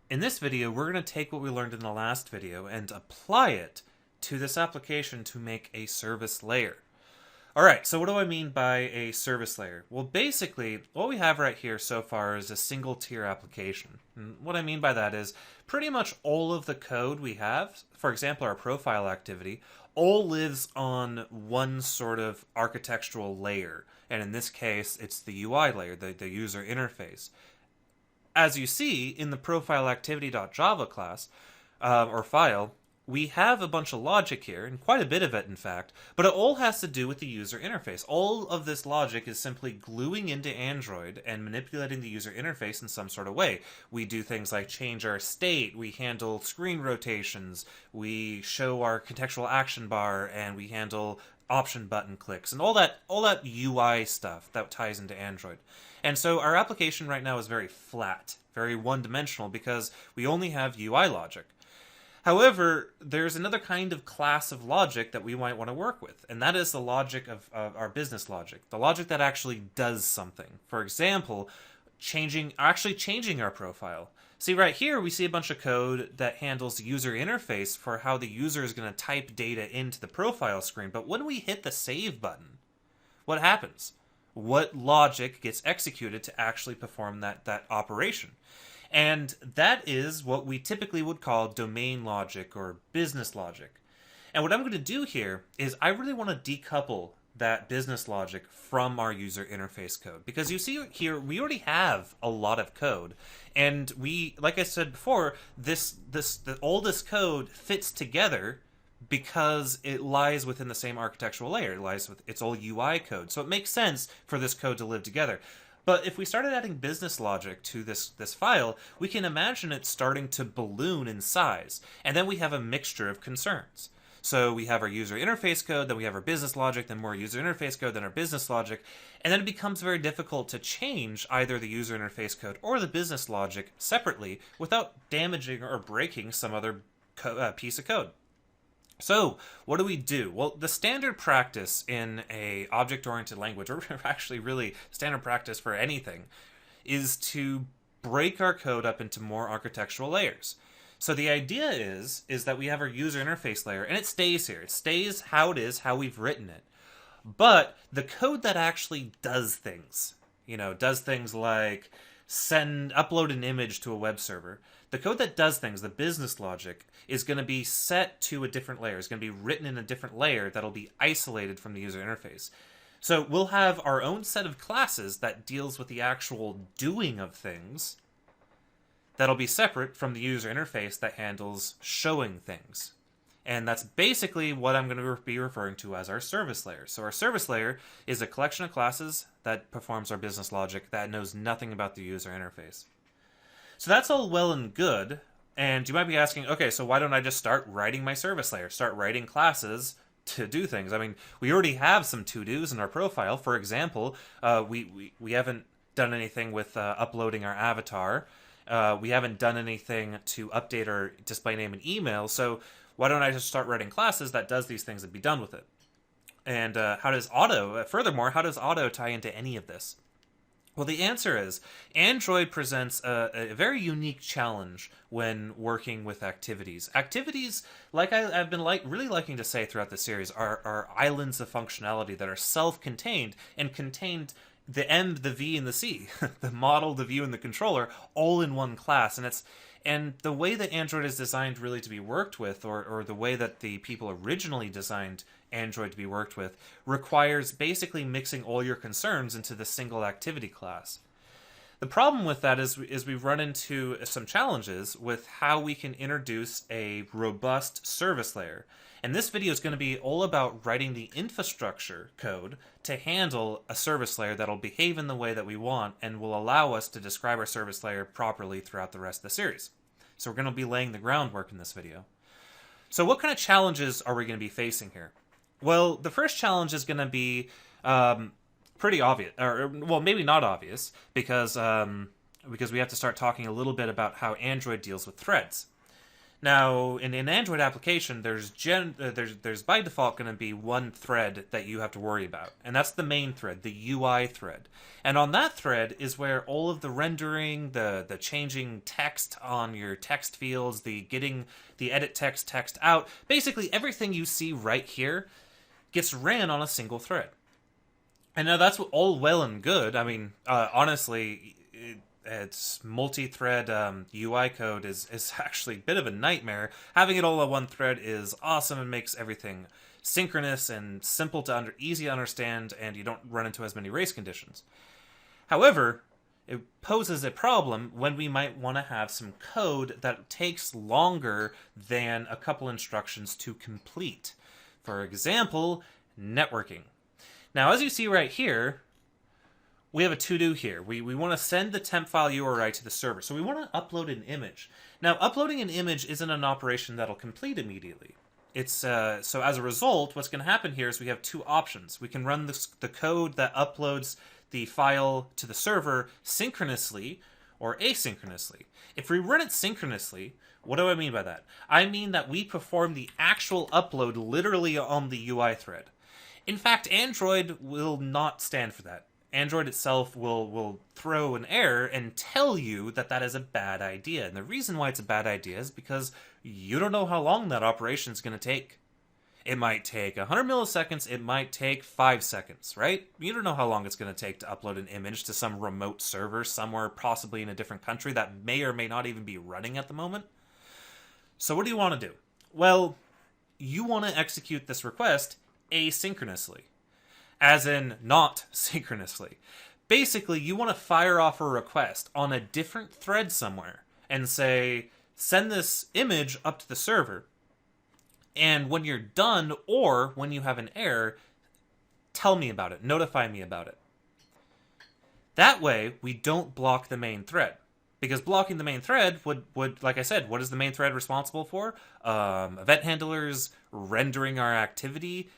In this video, we're going to take what we learned in the last video and apply it to this application to make a service layer. Alright, so what do I mean by a service layer? Well, basically, what we have right here so far is a single tier application. And what I mean by that is pretty much all of the code we have, for example, our profile activity, all lives on one sort of architectural layer. And in this case, it's the UI layer, the user interface. As you see in the profile activity.java class, or file, we have a bunch of logic here, and quite a bit of it, in fact, but it all has to do with the user interface. All of this logic is simply gluing into Android and manipulating the user interface in some sort of way. We do things like change our state, we handle screen rotations, we show our contextual action bar, and we handle option button clicks, and all that UI stuff that ties into Android. And so our application right now is very flat, very one-dimensional, because we only have UI logic. However, there's another kind of class of logic that we might want to work with, and that is the logic of our business logic, the logic that actually does something. For example, changing our profile. See, right here, we see a bunch of code that handles the user interface for how the user is going to type data into the profile screen, but when we hit the save button, what happens? What logic gets executed to actually perform that operation? And that is what we typically would call domain logic or business logic. And what I'm going to do here is I really want to decouple that business logic from our user interface code. Because you see here, we already have a lot of code. And we, like I said before, all this code fits together because it lies within the same architectural layer. It lies with its all UI code. So it makes sense for this code to live together. But if we started adding business logic to this file, we can imagine it starting to balloon in size. And then we have a mixture of concerns. So we have our user interface code, then we have our business logic, then more user interface code, then our business logic. And then it becomes very difficult to change either the user interface code or the business logic separately without damaging or breaking some other piece of code. So, what do? Well, the standard practice in a object-oriented language, or actually really standard practice for anything, is to break our code up into more architectural layers. So the idea is that we have our user interface layer, and it stays here. It stays how it is, how we've written it. But the code that actually does things, does things like upload an image to a web server, the code that does things, the business logic, is going to be set to a different layer. It's going to be written in a different layer that'll be isolated from the user interface. So we'll have our own set of classes that deals with the actual doing of things that'll be separate from the user interface that handles showing things. And that's basically what I'm going to be referring to as our service layer. So our service layer is a collection of classes that performs our business logic that knows nothing about the user interface. So that's all well and good, and you might be asking, okay, so why don't I just start writing my service layer, start writing classes to do things? I mean, we already have some to-dos in our profile. For example, we haven't done anything with uploading our avatar. We haven't done anything to update our display name and email, so why don't I just start writing classes that does these things and be done with it? And furthermore, how does Otto tie into any of this? Well, the answer is Android presents a very unique challenge when working with activities. Activities, like I've been really liking to say throughout the series, are islands of functionality that are self-contained and contained the M, the V, and the C, the model, the view, and the controller, all in one class. And the way that Android is designed really to be worked with, or the way that the people originally designed Android to be worked with, requires basically mixing all your concerns into the single activity class. The problem with that is we've run into some challenges with how we can introduce a robust service layer. And this video is going to be all about writing the infrastructure code to handle a service layer that'll behave in the way that we want and will allow us to describe our service layer properly throughout the rest of the series. So we're going to be laying the groundwork in this video. So what kind of challenges are we going to be facing here? Well, the first challenge is going to be pretty obvious, or well, maybe not obvious, because we have to start talking a little bit about how Android deals with threads. Now, in an Android application, there's by default going to be one thread that you have to worry about, and that's the main thread, the UI thread. And on that thread is where all of the rendering, the changing text on your text fields, the getting the edit text out, basically everything you see right here gets ran on a single thread. And now that's all well and good. I mean, honestly, it's multi-thread UI code is actually a bit of a nightmare. Having it all on one thread is awesome and makes everything synchronous and simple to easy to understand, and you don't run into as many race conditions. However, it poses a problem when we might want to have some code that takes longer than a couple instructions to complete. For example, networking. Now, as you see right here, we have a to-do here. We want to send the temp file URI to the server. So we want to upload an image. Now, uploading an image isn't an operation that'll complete immediately. It's so as a result, what's going to happen here is we have two options. We can run the code that uploads the file to the server synchronously or asynchronously. If we run it synchronously, what do I mean by that? I mean that we perform the actual upload literally on the UI thread. In fact, Android will not stand for that. Android itself will throw an error and tell you that that is a bad idea. And the reason why it's a bad idea is because you don't know how long that operation is going to take. It might take 100 milliseconds, it might take 5 seconds, right? You don't know how long it's going to take to upload an image to some remote server somewhere, possibly in a different country that may or may not even be running at the moment. So what do you want to do? Well, you want to execute this request asynchronously. As in, not synchronously. Basically, you want to fire off a request on a different thread somewhere and say, send this image up to the server. And when you're done, or when you have an error, tell me about it. Notify me about it. That way, we don't block the main thread. Because blocking the main thread would, like I said, what is the main thread responsible for? Event handlers, rendering our activity,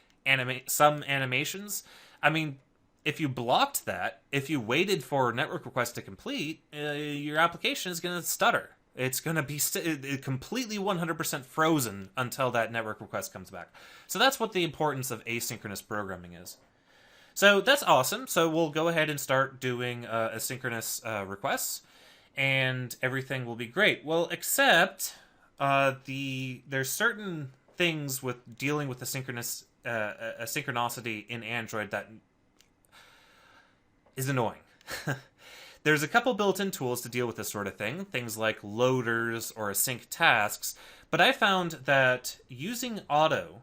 some animations. I mean, if you blocked that, if you waited for network requests to complete, your application is going to stutter. It's going to be completely 100% frozen until that network request comes back. So that's what the importance of asynchronous programming is. So that's awesome. So we'll go ahead and start doing asynchronous requests, and everything will be great. Well, except there's certain things with dealing with asynchronicity in Android that is annoying. There's a couple built-in tools to deal with this sort of thing, things like loaders or async tasks, but I found that using Otto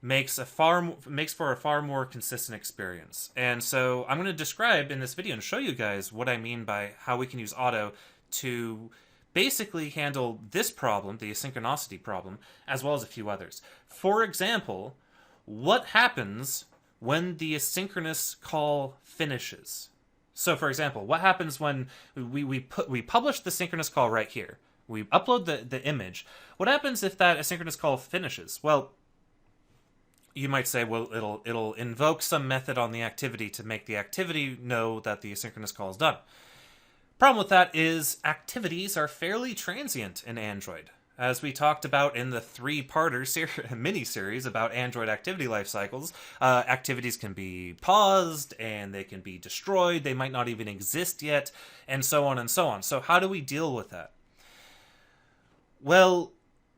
makes for a far more consistent experience. And so I'm going to describe in this video and show you guys what I mean by how we can use Otto to basically handle this problem, the asynchronicity problem, as well as a few others. For example, what happens when the asynchronous call finishes? So, for example, what happens when we publish the synchronous call right here? We upload the image. What happens if that asynchronous call finishes? Well, you might say, well, it'll invoke some method on the activity to make the activity know that the asynchronous call is done. Problem with that is activities are fairly transient in Android. As we talked about in the three-parter mini-series about Android activity life cycles, activities can be paused, and they can be destroyed, they might not even exist yet, and so on and so on. So how do we deal with that? Well,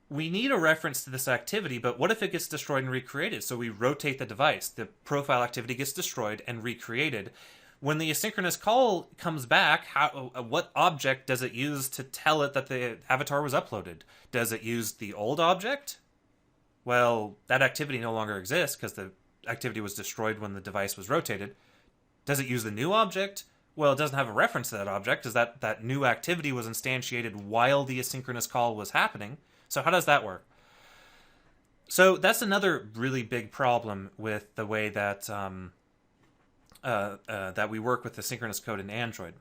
we need a reference to this activity, but what if it gets destroyed and recreated? So we rotate the device, the profile activity gets destroyed and recreated. When the asynchronous call comes back, what object does it use to tell it that the avatar was uploaded? Does it use the old object? Well, that activity no longer exists because the activity was destroyed when the device was rotated. Does it use the new object? Well, it doesn't have a reference to that object because that new activity was instantiated while the asynchronous call was happening. So how does that work? So that's another really big problem with the way that that we work with the synchronous code in Android.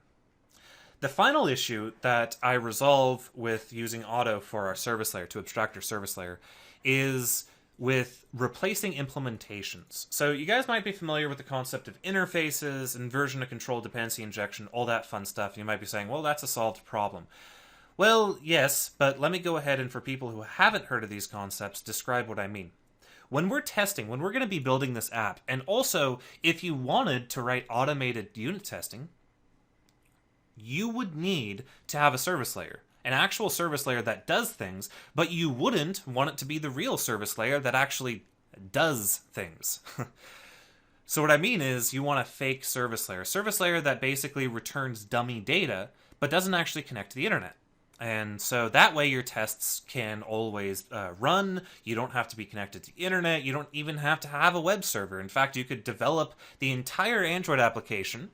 The final issue that I resolve with using Otto for our service layer, to abstract our service layer, is with replacing implementations. So you guys might be familiar with the concept of interfaces, inversion of control, dependency injection, all that fun stuff. You might be saying, well, that's a solved problem. Well, yes, but let me go ahead and, for people who haven't heard of these concepts, describe what I mean. When we're testing, when we're going to be building this app, and also if you wanted to write automated unit testing, you would need to have a service layer, an actual service layer that does things, but you wouldn't want it to be the real service layer that actually does things. So what I mean is you want a fake service layer that basically returns dummy data, but doesn't actually connect to the internet. And so that way your tests can always run. You don't have to be connected to the internet. You don't even have to have a web server. In fact, you could develop the entire Android application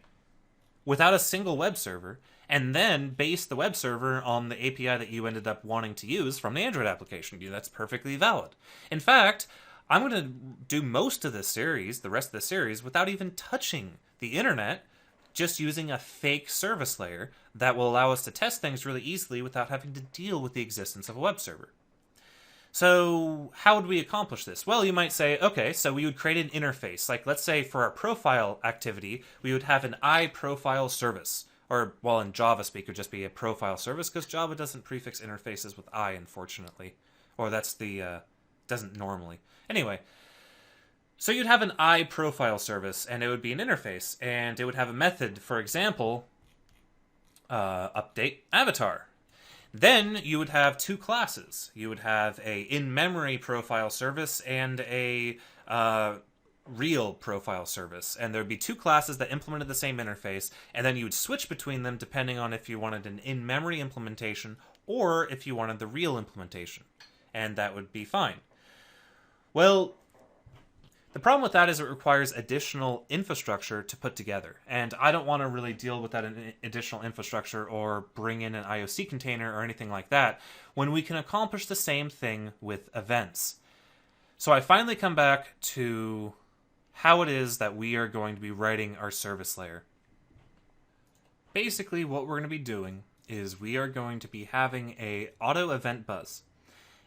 without a single web server, and then base the web server on the API that you ended up wanting to use from the Android application. That's perfectly valid. In fact, I'm going to do most of this series, the rest of the series, without even touching the internet, just using a fake service layer that will allow us to test things really easily without having to deal with the existence of a web server. So how would we accomplish this? Well, you might say, okay, so we would create an interface. Like, let's say for our profile activity, we would have an iProfile service. Or, well, in Java speak, it would just be a profile service, because Java doesn't prefix interfaces with I, unfortunately. Or that's the, doesn't normally. Anyway, so you'd have an iProfile service, and it would be an interface, and it would have a method, for example, update avatar. Then you would have two classes. You would have a in-memory profile service and a real profile service. And there would be two classes that implemented the same interface, and then you would switch between them depending on if you wanted an in-memory implementation or if you wanted the real implementation. And that would be fine. Well, the problem with that is it requires additional infrastructure to put together, and I don't want to really deal with that additional infrastructure or bring in an IOC container or anything like that when we can accomplish the same thing with events. So I finally come back to how it is that we are going to be writing our service layer. Basically, what we're going to be doing is we are going to be having a auto event buzz.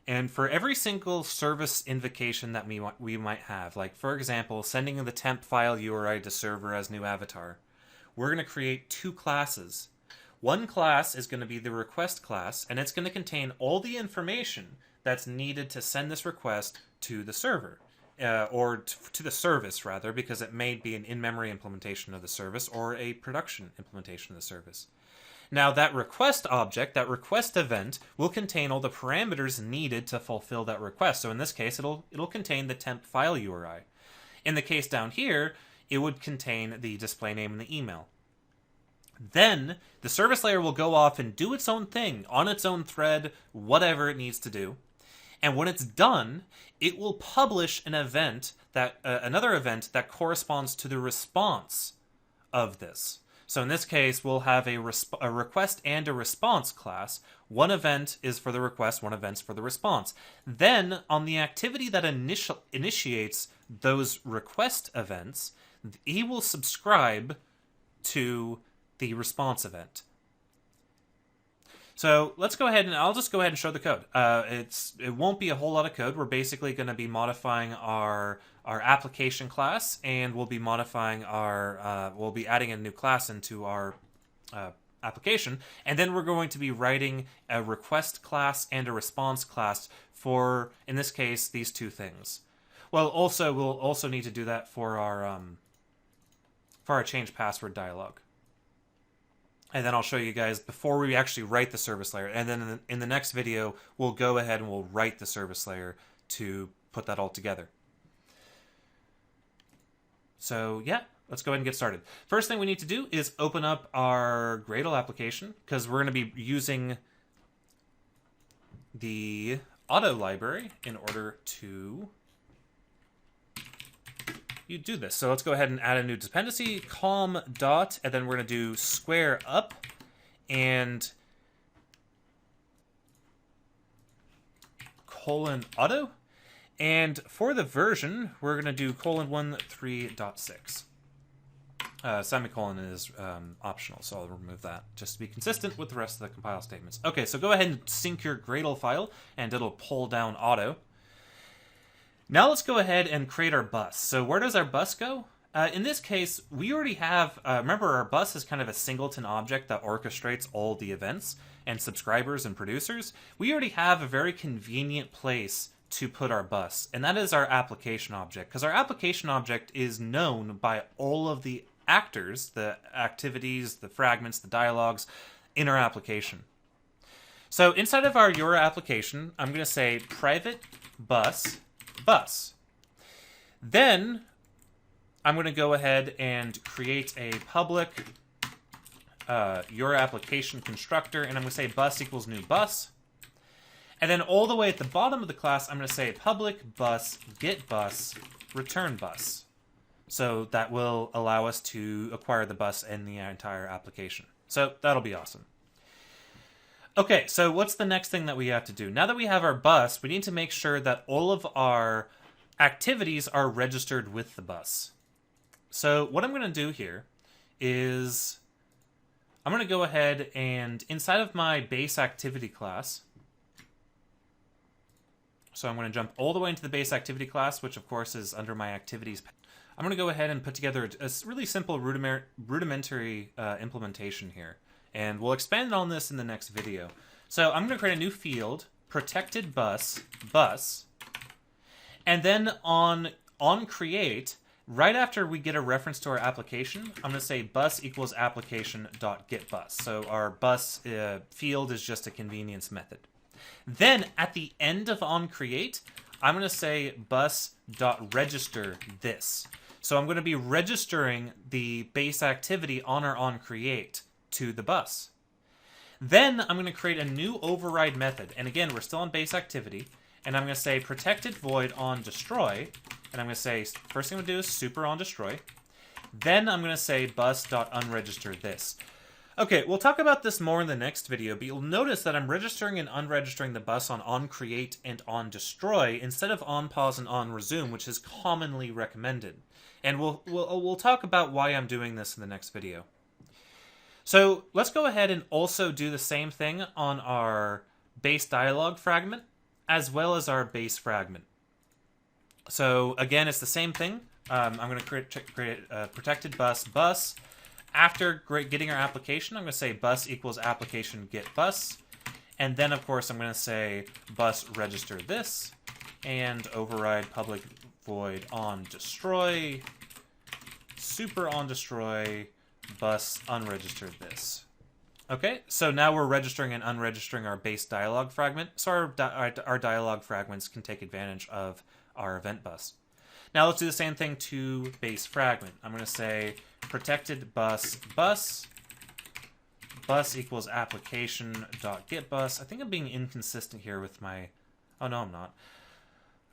And for every single service invocation that we might have, like, for example, sending the temp file URI to server as new avatar, we're going to create two classes. One class is going to be the request class, and it's going to contain all the information that's needed to send this request to the server. Or to the service, rather, because it may be an in-memory implementation of the service or a production implementation of the service. Now, that request object, that request event, will contain all the parameters needed to fulfill that request. So in this case, it'll contain the temp file URI. In the case down here, it would contain the display name and the email. Then, the service layer will go off and do its own thing, on its own thread, whatever it needs to do. And when it's done, it will publish an event, another event that corresponds to the response of this. So in this case, we'll have a request and a response class. One event is for the request, one event's for the response. Then, on the activity that initiates those request events, he will subscribe to the response event. So let's go ahead and I'll just go ahead and show the code. It won't be a whole lot of code. We're basically going to be modifying our application class, and we'll be modifying we'll be adding a new class into our application, and then we're going to be writing a request class and a response class for, in this case, these two things. Well, we'll also need to do that for our change password dialog. And then I'll show you guys before we actually write the service layer. And then in the next video, we'll go ahead and we'll write the service layer to put that all together. So yeah, let's go ahead and get started. First thing we need to do is open up our Gradle application, because we're going to be using the Otto library in order to do this. So let's go ahead and add a new dependency, calm dot, and then we're going to do square up and :Otto. And for the version, we're going to do :13.6. Semicolon is optional, so I'll remove that just to be consistent with the rest of the compile statements. Okay, so go ahead and sync your Gradle file, and it'll pull down Otto. Now let's go ahead and create our bus. So where does our bus go? In this case, we already have, remember our bus is kind of a singleton object that orchestrates all the events. and subscribers and producers, we already have a very convenient place to put our bus, and that is our application object, because our application object is known by all of the actors, the activities, the fragments, the dialogues in our application. So inside of our Euro application, I'm going to say private bus. Then I'm going to go ahead and create a public Euro application constructor, and I'm going to say bus equals new bus. And then all the way at the bottom of the class, I'm going to say public bus get bus return bus. So that will allow us to acquire the bus and the entire application. So that'll be awesome. Okay, so what's the next thing that we have to do? Now that we have our bus, we need to make sure that all of our activities are registered with the bus. So what I'm going to do here is I'm going to go ahead and inside of my base activity class, so I'm going to jump all the way into the base activity class, which of course is under my activities. I'm going to go ahead and put together a really simple rudimentary implementation here. And we'll expand on this in the next video. So I'm going to create a new field, protected bus. And then on create, right after we get a reference to our application, I'm going to say bus equals application.getBus. So our bus field is just a convenience method. Then at the end of onCreate, I'm going to say bus.register this. So I'm going to be registering the base activity on our onCreate to the bus. Then I'm going to create a new override method. And again, we're still on base activity. And I'm going to say protected void on destroy. And I'm going to say, first thing I'm going to do is super on destroy. Then I'm going to say bus.unregister this. Okay, we'll talk about this more in the next video, but you'll notice that I'm registering and unregistering the bus on onCreate and on destroy instead of on pause and on resume, which is commonly recommended. And we'll talk about why I'm doing this in the next video. So let's go ahead and also do the same thing on our base dialog fragment as well as our base fragment. So again, it's the same thing. I'm going to create a protected bus. After getting our application, I'm going to say bus equals application get bus. And then, of course, I'm going to say bus register this and override public void on destroy, super on destroy, bus unregistered this. Okay, so now we're registering and unregistering our base dialog fragment, so our dialog fragments can take advantage of our event bus. Now let's do the same thing to base fragment. I'm going to say protected bus equals application.getBus. I think I'm being inconsistent here with my... Oh, no, I'm not.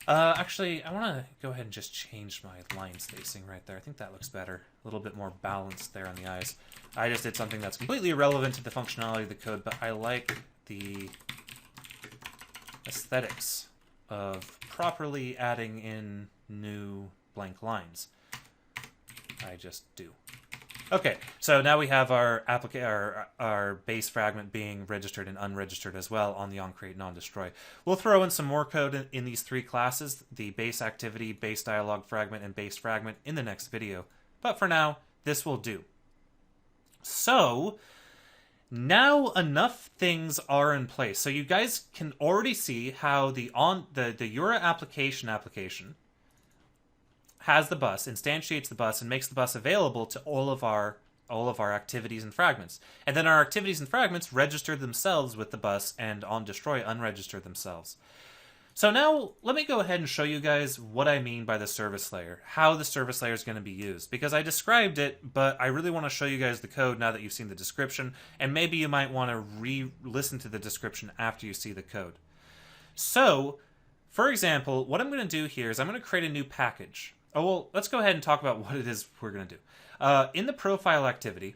Actually, I want to go ahead and just change my line spacing right there. I think that looks better. A little bit more balanced there on the eyes. I just did something that's completely irrelevant to the functionality of the code, but I like the aesthetics of properly adding in new blank lines. I just do. Okay, so now we have our base fragment being registered and unregistered as well on the onCreate and onDestroy. We'll throw in some more code in these three classes, the base activity, base dialog fragment, and base fragment in the next video. But for now, this will do. So now enough things are in place. So you guys can already see how the Euro application has the bus, instantiates the bus, and makes the bus available to all of our activities and fragments. And then our activities and fragments register themselves with the bus, and on destroy unregister themselves. So now let me go ahead and show you guys what I mean by the service layer, how the service layer is going to be used. Because I described it, but I really want to show you guys the code now that you've seen the description, and maybe you might want to re-listen to the description after you see the code. So, for example, what I'm going to do here is I'm going to create a new package. Oh, well, let's go ahead and talk about what it is we're going to do. In the profile activity,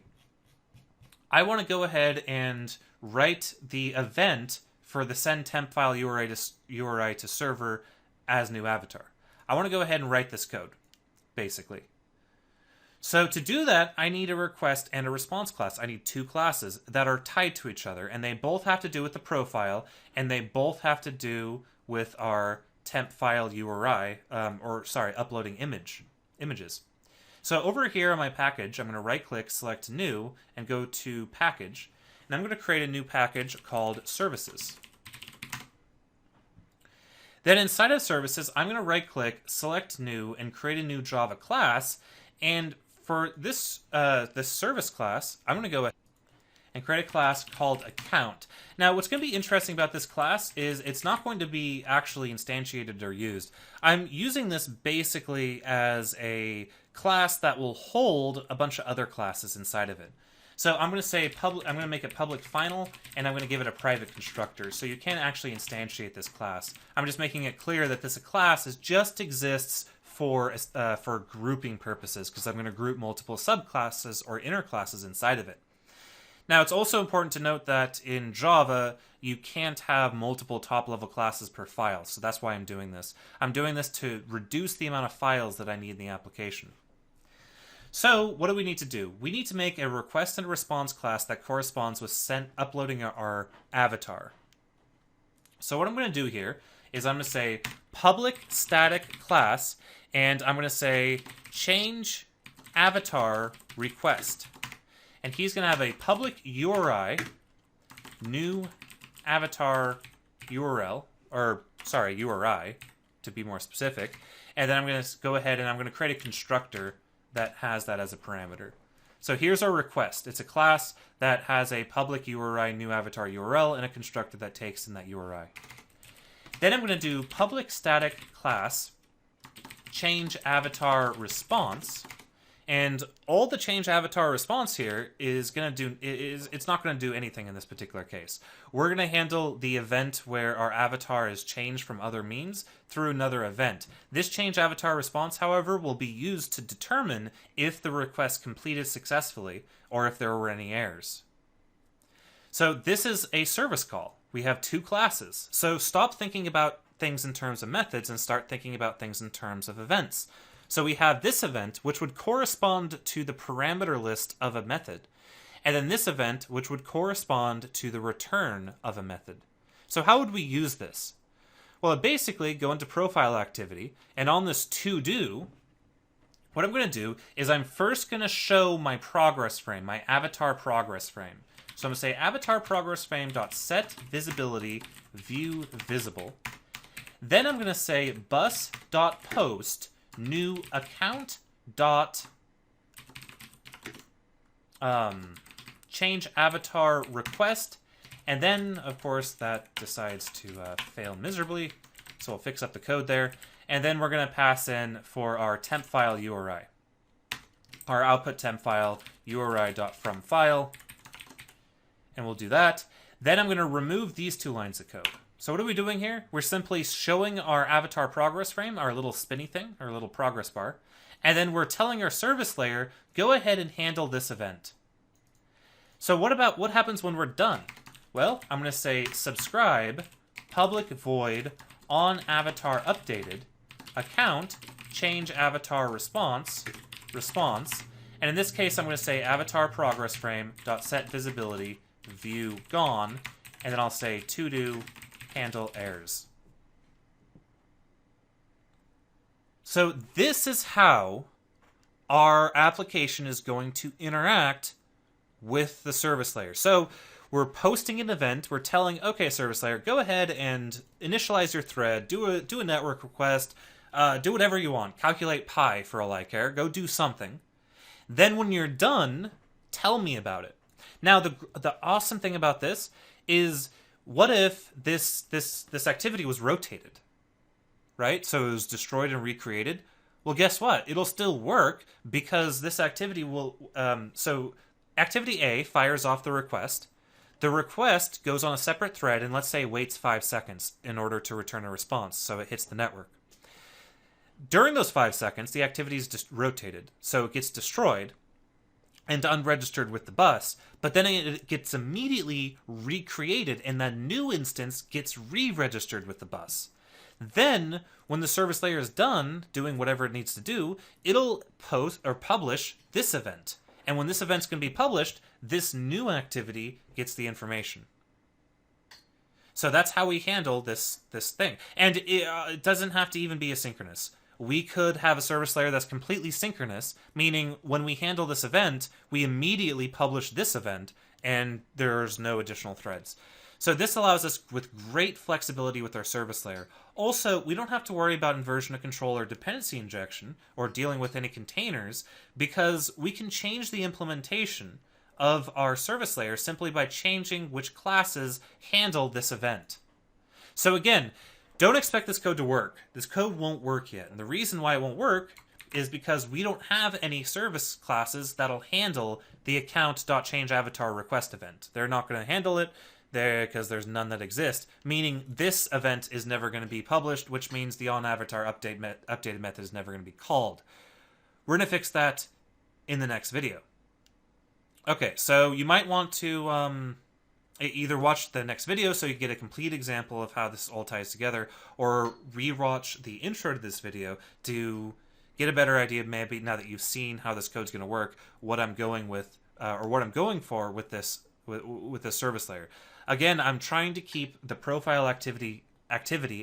I want to go ahead and write the event for the send temp file URI to server as new avatar. I want to go ahead and write this code, basically. So to do that, I need a request and a response class. I need two classes that are tied to each other, and they both have to do with the profile, and they both have to do with our temp file URI, uploading images. So over here on my package, I'm going to right-click, select New, and go to Package. and I'm going to create a new package called services. Then inside of services, I'm going to right-click, select new, and create a new Java class. And for this this service class, I'm going to go ahead and create a class called account. Now, what's going to be interesting about this class is it's not going to be actually instantiated or used. I'm using this basically as a class that will hold a bunch of other classes inside of it. So I'm going to say public. I'm going to make it public final, and I'm going to give it a private constructor. So you can't actually instantiate this class. I'm just making it clear that this class just exists for grouping purposes, because I'm going to group multiple subclasses or inner classes inside of it. Now, it's also important to note that in Java, you can't have multiple top-level classes per file, so that's why I'm doing this. I'm doing this to reduce the amount of files that I need in the application. So, what do we need to do? We need to make a request and response class that corresponds with uploading our avatar. So what I'm going to do here is I'm going to say public static class, and I'm going to say change avatar request. And he's going to have a public URI, new avatar URL, or sorry, URI, to be more specific. And then I'm going to go ahead and I'm going to create a constructor that has that as a parameter. So here's our request. It's a class that has a public URI, new avatar URL, and a constructor that takes in that URI. Then I'm going to do public static class, change avatar response. And all the change avatar response here is going to do it's not going to do anything in this particular case. We're going to handle the event where our avatar is changed from other means through another event. This change avatar response, however, will be used to determine if the request completed successfully or if there were any errors. So this is a service call. We have two classes. So stop thinking about things in terms of methods and start thinking about things in terms of events. So we have this event, which would correspond to the parameter list of a method, and then this event, which would correspond to the return of a method. So how would we use this? Well, basically go into profile activity, and on this to-do, what I'm going to do is I'm first going to show my progress frame, my avatar progress frame. So I'm going to say avatar progress frame.set visibility view visible. Then I'm going to say bus.post new account dot change avatar request, and then of course that decides to fail miserably, so we'll fix up the code there, and then we're going to pass in for our temp file URI, our output temp file URI.fromFile, and we'll do that. Then I'm going to remove these two lines of code. So what are we doing here? We're simply showing our avatar progress frame, our little spinny thing, our little progress bar, and then we're telling our service layer, go ahead and handle this event. So what happens when we're done? Well, I'm going to say subscribe public void on avatar updated account change avatar response, and in this case I'm going to say avatar progress frame dot set visibility view gone, and then I'll say to do handle errors. So this is how our application is going to interact with the service layer. So we're posting an event, we're telling, okay, service layer, go ahead and initialize your thread, do a network request, do whatever you want, calculate pi for all I care, go do something. Then when you're done, tell me about it. Now the awesome thing about this is, what if this activity was rotated, right? So it was destroyed and recreated. Well, guess what? It'll still work because this activity will... so activity A fires off the request. The request goes on a separate thread and let's say waits 5 seconds in order to return a response, so it hits the network. During those 5 seconds, the activity is just rotated, so it gets destroyed and unregistered with the bus, but then it gets immediately recreated and that new instance gets re-registered with the bus. Then, when the service layer is done doing whatever it needs to do, it'll post or publish this event. And when this event's going to be published, this new activity gets the information. So that's how we handle this thing. And it doesn't have to even be asynchronous. We could have a service layer that's completely synchronous, meaning when we handle this event, we immediately publish this event, and there's no additional threads. So this allows us with great flexibility with our service layer. Also, we don't have to worry about inversion of control or dependency injection or dealing with any containers, because we can change the implementation of our service layer simply by changing which classes handle this event. So again, don't expect this code to work. This code won't work yet. And the reason why it won't work is because we don't have any service classes that'll handle the account.changeAvatar request event. They're not going to handle it there because there's none that exist, meaning this event is never going to be published, which means the onAvatar updated method is never going to be called. We're going to fix that in the next video. Okay, so you might want to either watch the next video so you get a complete example of how this all ties together, or rewatch the intro to this video to get a better idea, maybe now that you've seen how this code's going to work, what I'm going with, or what I'm going for with this service layer. Again, I'm trying to keep the profile activity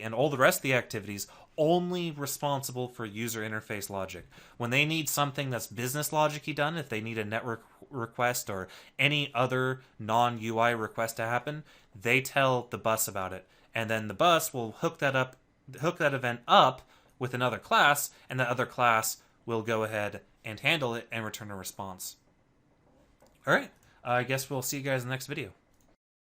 and all the rest of the activities only responsible for user interface logic. When they need something that's business logic-y done, if they need a network request or any other non-UI request to happen, they tell the bus about it, and then the bus will hook that event up with another class, and that other class will go ahead and handle it and return a response. All right, I guess we'll see you guys in the next video.